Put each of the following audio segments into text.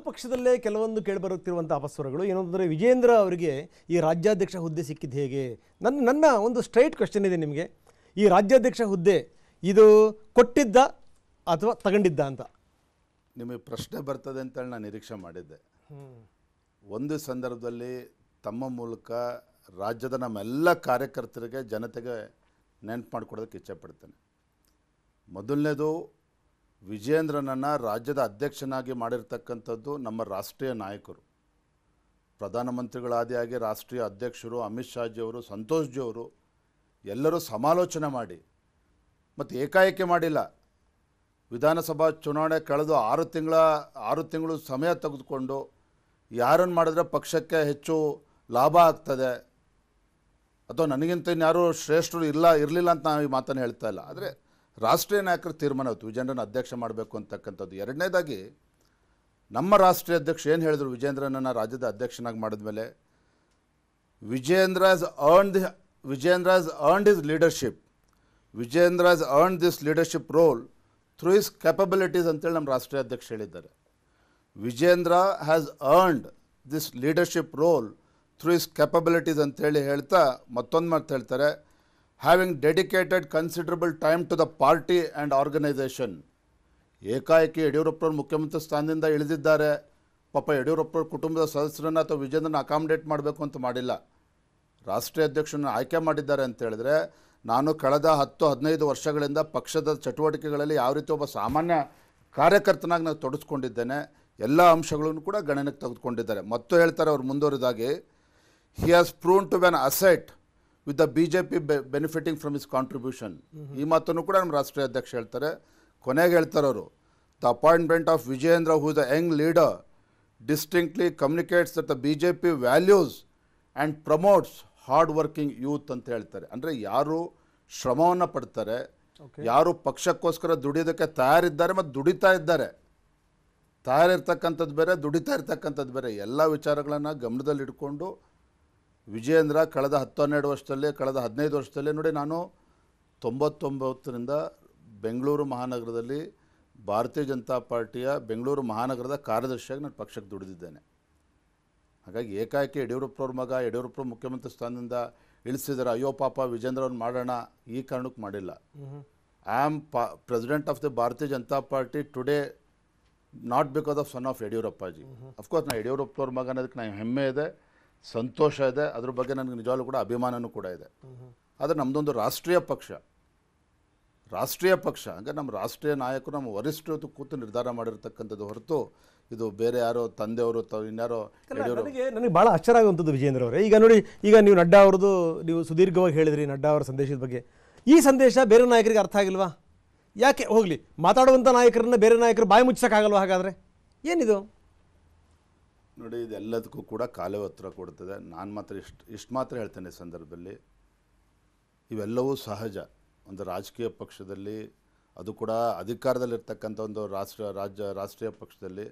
ಪಕ್ಷದಲ್ಲೇ ಕೆಲವೊಂದು ಕೇಳಿಬರುತ್ತಿರುವಂಥ ಅಪಸ್ವರಗಳು ಏನಂದರೆ ವಿಜೇಂದ್ರ ಅವರಿಗೆ ಈ ರಾಜ್ಯಾಧ್ಯಕ್ಷ ಹುದ್ದೆ ಸಿಕ್ಕಿದ್ದು ಹೇಗೆ? ನನ್ನ ಒಂದು ಸ್ಟ್ರೈಟ್ ಕ್ವೆಶ್ಚನ್ ಇದೆ ನಿಮಗೆ. ಈ ರಾಜ್ಯಾಧ್ಯಕ್ಷ ಹುದ್ದೆ ಇದು ಕೊಟ್ಟಿದ್ದ ಅಥವಾ ತಗೊಂಡಿದ್ದ ಅಂತ ನಿಮಗೆ ಪ್ರಶ್ನೆ ಬರ್ತದೆ ಅಂತೇಳಿ ನಾನು ನಿರೀಕ್ಷೆ ಮಾಡಿದ್ದೆ. ಒಂದು ಸಂದರ್ಭದಲ್ಲಿ ತಮ್ಮ ಮೂಲಕ ರಾಜ್ಯದ ನಮ್ಮೆಲ್ಲ ಕಾರ್ಯಕರ್ತರಿಗೆ ಜನತೆಗೆ ನೆನಪು ಮಾಡಿಕೊಡೋದಕ್ಕೆ ಇಚ್ಛೆಪಡ್ತೇನೆ. ಮೊದಲನೇದು, ವಿಜೇಂದ್ರನನ್ನು ರಾಜ್ಯದ ಅಧ್ಯಕ್ಷನಾಗಿ ಮಾಡಿರ್ತಕ್ಕಂಥದ್ದು ನಮ್ಮ ರಾಷ್ಟ್ರೀಯ ನಾಯಕರು, ಪ್ರಧಾನಮಂತ್ರಿಗಳಾದಿಯಾಗಿ ರಾಷ್ಟ್ರೀಯ ಅಧ್ಯಕ್ಷರು ಅಮಿತ್ ಶಾಜಿಯವರು, ಸಂತೋಷ್ ಜಿಯವರು ಎಲ್ಲರೂ ಸಮಾಲೋಚನೆ ಮಾಡಿ ಮತ್ತು ಏಕಾಏಕಿ ಮಾಡಿಲ್ಲ. ವಿಧಾನಸಭಾ ಚುನಾವಣೆ ಕಳೆದು 6 ತಿಂಗಳು ಸಮಯ ತೆಗೆದುಕೊಂಡು ಯಾರನ್ನು ಮಾಡಿದ್ರೆ ಪಕ್ಷಕ್ಕೆ ಹೆಚ್ಚು ಲಾಭ ಆಗ್ತದೆ ಅಥವಾ ನನಗಿಂತ ಇನ್ಯಾರೂ ಶ್ರೇಷ್ಠರು ಇರಲಿಲ್ಲ ಅಂತ ನಾವು ಈ ಮಾತನ್ನು ಹೇಳ್ತಾ ಇಲ್ಲ. ಆದರೆ ರಾಷ್ಟ್ರೀಯ ನಾಯಕರ ತೀರ್ಮಾನ ಇತ್ತು ವಿಜೇಂದ್ರನ ಅಧ್ಯಕ್ಷ ಮಾಡಬೇಕು ಅಂತಕ್ಕಂಥದ್ದು. ಎರಡನೇದಾಗಿ ನಮ್ಮ ರಾಷ್ಟ್ರೀಯ ಅಧ್ಯಕ್ಷ ಏನು ಹೇಳಿದ್ರು, ವಿಜೇಂದ್ರನನ್ನು ರಾಜ್ಯದ ಅಧ್ಯಕ್ಷನಾಗಿ ಮಾಡಿದ್ಮೇಲೆ Vijayendra has earned his leadership, Vijayendra has earned this leadership role through his capabilities ಅಂತೇಳಿ ನಮ್ಮ ರಾಷ್ಟ್ರೀಯ ಅಧ್ಯಕ್ಷ ಹೇಳಿದ್ದಾರೆ. Vijayendra has earned this leadership role through his capabilities ಅಂತೇಳಿ ಹೇಳ್ತಾ ಮತ್ತೊಂದು ಮಾತು ಹೇಳ್ತಾರೆ, having dedicated considerable time to the party and organisation. ಏಕಾಏಕಿ ಯಡಿಯೂರಪ್ಪರವ್ರು ಮುಖ್ಯಮಂತ್ರಿ ಸ್ಥಾನದಿಂದ ಇಳಿದಿದ್ದಾರೆ. ಪಾಪ ಯಡಿಯೂರಪ್ಪರ ಕುಟುಂಬದ ಸದಸ್ಯರನ್ನು ಅಥವಾ ವಿಜೇಂದ್ರನ ಅಕಾಮಿಡೇಟ್ ಮಾಡಬೇಕು ಅಂತ ಮಾಡಿಲ್ಲ, ರಾಷ್ಟ್ರೀಯ ಅಧ್ಯಕ್ಷರನ್ನು ಆಯ್ಕೆ ಮಾಡಿದ್ದಾರೆ ಅಂತ ಹೇಳಿದ್ರೆ, ನಾನು ಕಳೆದ 10-15 ವರ್ಷಗಳಿಂದ ಪಕ್ಷದ ಚಟುವಟಿಕೆಗಳಲ್ಲಿ ಯಾವ ರೀತಿ ಒಬ್ಬ ಸಾಮಾನ್ಯ ಕಾರ್ಯಕರ್ತನಾಗಿ ನಾನು ತೊಡಗಿಸ್ಕೊಂಡಿದ್ದೇನೆ, ಎಲ್ಲ ಅಂಶಗಳನ್ನು ಕೂಡ ಗಣನೆಗೆ ತೆಗೆದುಕೊಂಡಿದ್ದಾರೆ. ಮತ್ತು ಹೇಳ್ತಾರೆ ಅವರು ಮುಂದುವರಿದಾಗಿ, he has proven to be an asset with the BJP benefiting from his contribution. ಈ ಮಾತನ್ನು ಕೂಡ ನಮ್ಮ ರಾಷ್ಟ್ರೀಯ ಅಧ್ಯಕ್ಷ ಹೇಳ್ತಾರೆ. ಕೊನೆಗೆ ಹೇಳ್ತಾರೆ ಅವರು, the appointment of Vijendra who the young leader distinctly communicates that the BJP values and promotes hard working youth ಅಂತ ಹೇಳ್ತಾರೆ. ಅಂದರೆ ಯಾರು ಶ್ರಮವನ್ನು ಪಡ್ತಾರೆ, ಯಾರು ಪಕ್ಷಕ್ಕೋಸ್ಕರ ದುಡಿಯೋದಕ್ಕೆ ತಯಾರಿದ್ದಾರೆ ಮತ್ತು ದುಡಿತಾ ಇದ್ದಾರೆ, ತಯಾರಿರ್ತಕ್ಕಂಥದ್ದು ಬೇರೆ, ದುಡಿತಾ ಇರ್ತಕ್ಕಂಥದ್ದು ಬೇರೆ, ಎಲ್ಲ ವಿಚಾರಗಳನ್ನು ಗಮನದಲ್ಲಿಟ್ಕೊಂಡು ವಿಜೇಂದ್ರ ಕಳೆದ 10-12 ವರ್ಷದಲ್ಲಿ, ಕಳೆದ 15 ವರ್ಷದಲ್ಲಿ ನೋಡಿ, ನಾನು 99ರಿಂದ ಬೆಂಗಳೂರು ಮಹಾನಗರದಲ್ಲಿ ಭಾರತೀಯ ಜನತಾ ಪಾರ್ಟಿಯ ಬೆಂಗಳೂರು ಮಹಾನಗರದ ಕಾರ್ಯದರ್ಶಿಯಾಗಿ ನಾನು ಪಕ್ಷಕ್ಕೆ ದುಡಿದಿದ್ದೇನೆ. ಹಾಗಾಗಿ ಏಕಾಏಕಿ ಯಡಿಯೂರಪ್ಪರವ್ರ ಮಗ ಯಡಿಯೂರಪ್ಪರು ಮುಖ್ಯಮಂತ್ರಿ ಸ್ಥಾನದಿಂದ ಇಳಿಸಿದ್ದಾರೆ, ಅಯ್ಯೋ ಪಾಪ ವಿಜೇಂದ್ರವ್ರನ್ನ ಮಾಡೋಣ, ಈ ಕಾರಣಕ್ಕೆ ಮಾಡಿಲ್ಲ. I am president of the Bharatiya Janata Party today not because of son of Yediyurappaji. Of course ನಾನು ಯಡಿಯೂರಪ್ಪರವ್ರ ಮಗ ಅನ್ನೋದಕ್ಕೆ ನನಗೆ ಹೆಮ್ಮೆ ಇದೆ, ಸಂತೋಷ ಇದೆ, ಅದ್ರ ಬಗ್ಗೆ ನನಗೆ ನಿಜವಾಗ್ಲೂ ಕೂಡ ಅಭಿಮಾನನೂ ಕೂಡ ಇದೆ. ಆದರೆ ನಮ್ಮದೊಂದು ರಾಷ್ಟ್ರೀಯ ಪಕ್ಷ ಹಂಗೆ ನಮ್ಮ ರಾಷ್ಟ್ರೀಯ ನಾಯಕರು ನಮ್ಮ ವರಿಷ್ಠರು ಕೂತು ನಿರ್ಧಾರ ಮಾಡಿರ್ತಕ್ಕಂಥದ್ದು ಹೊರತು ಇದು ಬೇರೆ ಯಾರೋ ತಂದೆಯವರು ಇನ್ಯಾರೋ. ನನಗೆ ಭಾಳ ಆಶ್ಚರ್ಯ ಆಗುವಂಥದ್ದು ವಿಜೇಂದ್ರ ಅವರೇ, ಈಗ ನೋಡಿ, ಈಗ ನೀವು ನಡ್ಡಾ ಅವ್ರದ್ದು ನೀವು ಸುದೀರ್ಘವಾಗಿ ಹೇಳಿದ್ರಿ, ನಡ್ಡಾ ಅವರ ಸಂದೇಶದ ಬಗ್ಗೆ. ಈ ಸಂದೇಶ ಬೇರೆ ನಾಯಕರಿಗೆ ಅರ್ಥ ಆಗಿಲ್ವಾ? ಯಾಕೆ ಹೋಗಲಿ, ಮಾತಾಡುವಂಥ ನಾಯಕರನ್ನ ಬೇರೆ ನಾಯಕರು ಬಾಯಿ ಮುಚ್ಚಕ್ಕಾಗಲ್ವಾ? ಹಾಗಾದರೆ ಏನಿದು ನೋಡಿ, ಇದೆಲ್ಲದಕ್ಕೂ ಕೂಡ ಕಾಲವೇ ಉತ್ತರ ಕೊಡ್ತದೆ. ನಾನು ಮಾತ್ರ ಇಷ್ಟು ಮಾತ್ರ ಹೇಳ್ತೇನೆ ಈ ಸಂದರ್ಭದಲ್ಲಿ, ಇವೆಲ್ಲವೂ ಸಹಜ. ಒಂದು ರಾಜಕೀಯ ಪಕ್ಷದಲ್ಲಿ, ಅದು ಕೂಡ ಅಧಿಕಾರದಲ್ಲಿರ್ತಕ್ಕಂಥ ಒಂದು ರಾಷ್ಟ್ರೀಯ ಪಕ್ಷದಲ್ಲಿ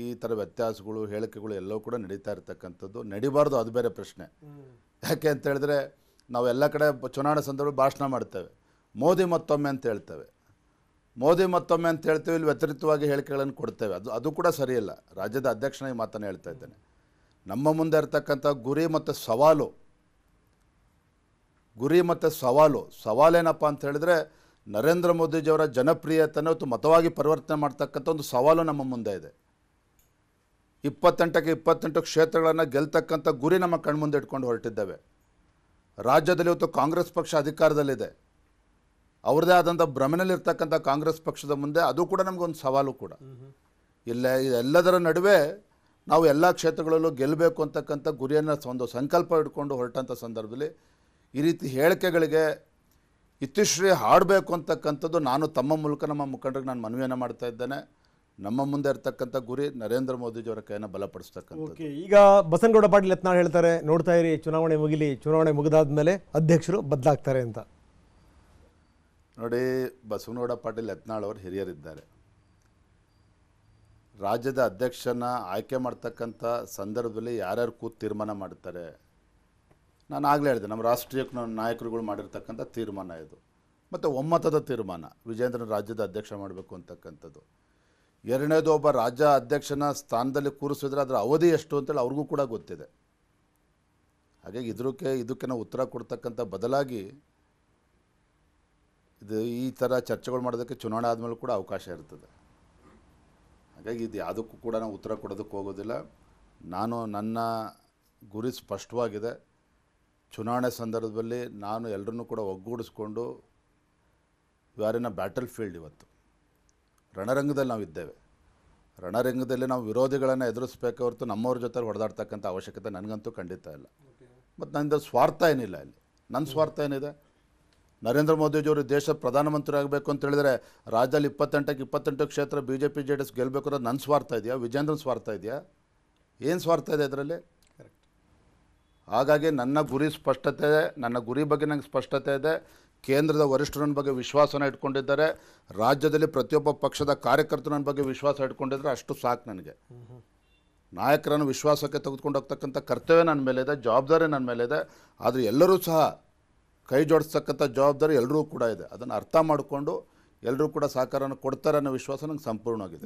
ಈ ಥರ ವ್ಯತ್ಯಾಸಗಳು, ಹೇಳಿಕೆಗಳು ಎಲ್ಲವೂ ಕೂಡ ನಡೀತಾ ಇರ್ತಕ್ಕಂಥದ್ದು. ನಡಿಬಾರ್ದು, ಅದು ಬೇರೆ ಪ್ರಶ್ನೆ. ಯಾಕೆ ಅಂತ ಹೇಳಿದ್ರೆ, ನಾವು ಎಲ್ಲ ಕಡೆ ಚುನಾವಣೆ ಸಂದರ್ಭ ಭಾಷಣ ಮಾಡ್ತೇವೆ, ಮೋದಿ ಮತ್ತೊಮ್ಮೆ ಅಂತ ಹೇಳ್ತೇವೆ, ಇಲ್ಲಿ ವ್ಯತಿರಿಕ್ತವಾಗಿ ಹೇಳಿಕೆಗಳನ್ನು ಕೊಡ್ತೇವೆ. ಅದು ಕೂಡ ಸರಿಯಿಲ್ಲ. ರಾಜ್ಯದ ಅಧ್ಯಕ್ಷನಾಗಿ ಮಾತನ್ನು ಹೇಳ್ತಾ ಇದ್ದೇನೆ. ನಮ್ಮ ಮುಂದೆ ಇರ್ತಕ್ಕಂಥ ಗುರಿ ಮತ್ತು ಸವಾಲೇನಪ್ಪ ಅಂತ ಹೇಳಿದ್ರೆ, ನರೇಂದ್ರ ಮೋದಿಜಿಯವರ ಜನಪ್ರಿಯತೆಯನ್ನು ಮತವಾಗಿ ಪರಿವರ್ತನೆ ಮಾಡ್ತಕ್ಕಂಥ ಒಂದು ಸವಾಲು ನಮ್ಮ ಮುಂದೆ ಇದೆ. 28 ಕ್ಷೇತ್ರಗಳನ್ನು ಗೆಲ್ತಕ್ಕಂಥ ಗುರಿ ನಮ್ಮ ಕಣ್ಮುಂದೆ ಇಟ್ಕೊಂಡು ಹೊರಟಿದ್ದೇವೆ. ರಾಜ್ಯದಲ್ಲಿ ಇವತ್ತು ಕಾಂಗ್ರೆಸ್ ಪಕ್ಷ ಅಧಿಕಾರದಲ್ಲಿದೆ. ಅವ್ರದ್ದೇ ಆದಂಥ ಭ್ರಮೆನಲ್ಲಿರ್ತಕ್ಕಂಥ ಕಾಂಗ್ರೆಸ್ ಪಕ್ಷದ ಮುಂದೆ ಅದು ಕೂಡ ನಮಗೊಂದು ಸವಾಲು ಕೂಡ. ಎಲ್ಲದರ ನಡುವೆ ನಾವು ಎಲ್ಲ ಕ್ಷೇತ್ರಗಳಲ್ಲೂ ಗೆಲ್ಲಬೇಕು ಅಂತಕ್ಕಂಥ ಗುರಿಯನ್ನು ಒಂದು ಸಂಕಲ್ಪ ಇಟ್ಕೊಂಡು ಹೊರಟಂಥ ಸಂದರ್ಭದಲ್ಲಿ ಈ ರೀತಿ ಹೇಳಿಕೆಗಳಿಗೆ ಇತಿಶ್ರೀ ಹಾಡಬೇಕು ಅಂತಕ್ಕಂಥದ್ದು ನಾನು ತಮ್ಮ ಮೂಲಕ ನಮ್ಮ ಮುಖಂಡರಿಗೆ ನಾನು ಮನವಿಯನ್ನು ಮಾಡ್ತಾ ಇದ್ದೇನೆ. ನಮ್ಮ ಮುಂದೆ ಇರ್ತಕ್ಕಂಥ ಗುರಿ ನರೇಂದ್ರ ಮೋದಿಜಿಯವರ ಕೈಯನ್ನು ಬಲಪಡಿಸ್ತಕ್ಕಂಥದ್ದು. ಈಗ ಬಸನಗೌಡ ಪಾಟೀಲ್ ಯತ್ನಾಳ್ ಹೇಳ್ತಾರೆ, ನೋಡ್ತಾ ಇರಿ, ಚುನಾವಣೆ ಮುಗಿಲಿ, ಚುನಾವಣೆ ಮುಗಿದಾದ ಮೇಲೆ ಅಧ್ಯಕ್ಷರು ಬದಲಾಗ್ತಾರೆ ಅಂತ. ನೋಡಿ, ಬಸವನಗೌಡ ಪಾಟೀಲ್ ಯತ್ನಾಳ್ ಅವರು ಹಿರಿಯರಿದ್ದಾರೆ. ರಾಜ್ಯದ ಅಧ್ಯಕ್ಷನ ಆಯ್ಕೆ ಮಾಡ್ತಕ್ಕಂಥ ಸಂದರ್ಭದಲ್ಲಿ ಯಾರ್ಯಾರು ಕೂತು ತೀರ್ಮಾನ ಮಾಡ್ತಾರೆ, ನಾನು ಆಗಲೇ ಹೇಳಿದೆ, ನಮ್ಮ ರಾಷ್ಟ್ರೀಯ ನಾಯಕರುಗಳು ಮಾಡಿರ್ತಕ್ಕಂಥ ತೀರ್ಮಾನ ಇದು. ಮತ್ತು ಒಮ್ಮತದ ತೀರ್ಮಾನ, ವಿಜೇಂದ್ರನ ರಾಜ್ಯದ ಅಧ್ಯಕ್ಷ ಮಾಡಬೇಕು ಅಂತಕ್ಕಂಥದ್ದು. ಎರಡನೇದು ಒಬ್ಬ ರಾಜ್ಯ ಅಧ್ಯಕ್ಷನ ಸ್ಥಾನದಲ್ಲಿ ಕೂರಿಸಿದ್ರೆ ಅದರ ಅವಧಿ ಎಷ್ಟು ಅಂತೇಳಿ ಅವ್ರಿಗೂ ಕೂಡ ಗೊತ್ತಿದೆ. ಹಾಗಾಗಿ ಇದಕ್ಕೆ ನಾವು ಉತ್ತರ ಕೊಡ್ತಕ್ಕಂಥ ಬದಲಾಗಿ ಈ ಥರ ಚರ್ಚೆಗಳು ಮಾಡೋದಕ್ಕೆ ಚುನಾವಣೆ ಆದಮೇಲೆ ಕೂಡ ಅವಕಾಶ ಇರ್ತದೆ. ಹಾಗಾಗಿ ಇದು ಯಾವುದಕ್ಕೂ ಕೂಡ ನಾವು ಉತ್ತರ ಕೊಡೋದಕ್ಕೆ ಹೋಗೋದಿಲ್ಲ. ನನ್ನ ಗುರಿ ಸ್ಪಷ್ಟವಾಗಿದೆ. ಚುನಾವಣೆ ಸಂದರ್ಭದಲ್ಲಿ ನಾನು ಎಲ್ಲರನ್ನೂ ಕೂಡ ಒಗ್ಗೂಡಿಸ್ಕೊಂಡು ಯಾರಿನ ಬ್ಯಾಟಲ್ ಫೀಲ್ಡ್ ಇವತ್ತು ರಣರಂಗದಲ್ಲಿ ನಾವು ಇದ್ದೇವೆ. ರಣರಂಗದಲ್ಲಿ ನಾವು ವಿರೋಧಿಗಳನ್ನು ಎದುರಿಸ್ಬೇಕೆ ಹೊರತು ನಮ್ಮವ್ರ ಜೊತೆ ಹೊಡೆದಾಡ್ತಕ್ಕಂಥ ಅವಶ್ಯಕತೆ ನನಗಂತೂ ಖಂಡಿತ ಇಲ್ಲ. ಮತ್ತು ನನ್ನದು ಸ್ವಾರ್ಥ ಏನಿಲ್ಲ ಇಲ್ಲಿ. ನನ್ನ ಸ್ವಾರ್ಥ ಏನಿದೆ? ನರೇಂದ್ರ ಮೋದಿಜಿಯವರು ದೇಶದ ಪ್ರಧಾನಮಂತ್ರಿ ಆಗಬೇಕು ಅಂತ ಹೇಳಿದರೆ ರಾಜ್ಯದಲ್ಲಿ 28 ಕ್ಷೇತ್ರ BJP JDS ಗೆಲ್ಲಬೇಕು ಅನ್ನೋದು ನನ್ನ ಸ್ವಾರ್ಥ ಇದೆಯಾ? ವಿಜೇಂದ್ರನ ಸ್ವಾರ್ಥ ಇದೆಯಾ? ಏನು ಸ್ವಾರ್ಥ ಇದೆ ಇದರಲ್ಲಿ? ಹಾಗಾಗಿ ನನ್ನ ಗುರಿ ಸ್ಪಷ್ಟತೆ, ನನ್ನ ಗುರಿ ಬಗ್ಗೆ ನನಗೆ ಸ್ಪಷ್ಟತೆ ಇದೆ. ಕೇಂದ್ರದ ವರಿಷ್ಠರು ನನ್ನ ಬಗ್ಗೆ ವಿಶ್ವಾಸನ ಇಟ್ಕೊಂಡಿದ್ದಾರೆ. ರಾಜ್ಯದಲ್ಲಿ ಪ್ರತಿಯೊಬ್ಬ ಪಕ್ಷದ ಕಾರ್ಯಕರ್ತರು ನನ್ನ ಬಗ್ಗೆ ವಿಶ್ವಾಸ ಇಟ್ಕೊಂಡಿದ್ದಾರೆ. ಅಷ್ಟು ಸಾಕು ನನಗೆ. ನಾಯಕರನ್ನು ವಿಶ್ವಾಸಕ್ಕೆ ತೆಗೆದುಕೊಂಡು ಹೋಗ್ತಕ್ಕಂಥ ಕರ್ತವ್ಯ ನನ್ನ ಮೇಲಿದೆ, ಜವಾಬ್ದಾರಿ ನನ್ನ ಮೇಲಿದೆ. ಆದರೆ ಎಲ್ಲರೂ ಸಹ ಕೈ ಜೋಡಿಸ್ತಕ್ಕಂಥ ಜವಾಬ್ದಾರಿ ಎಲ್ಲರೂ ಕೂಡ ಇದೆ. ಅದನ್ನು ಅರ್ಥ ಮಾಡಿಕೊಂಡು ಎಲ್ಲರೂ ಕೂಡ ಸಹಕಾರವನ್ನು ಕೊಡ್ತಾರೆ ಅನ್ನೋ ವಿಶ್ವಾಸ ನಂಗೆ ಸಂಪೂರ್ಣವಾಗಿದೆ.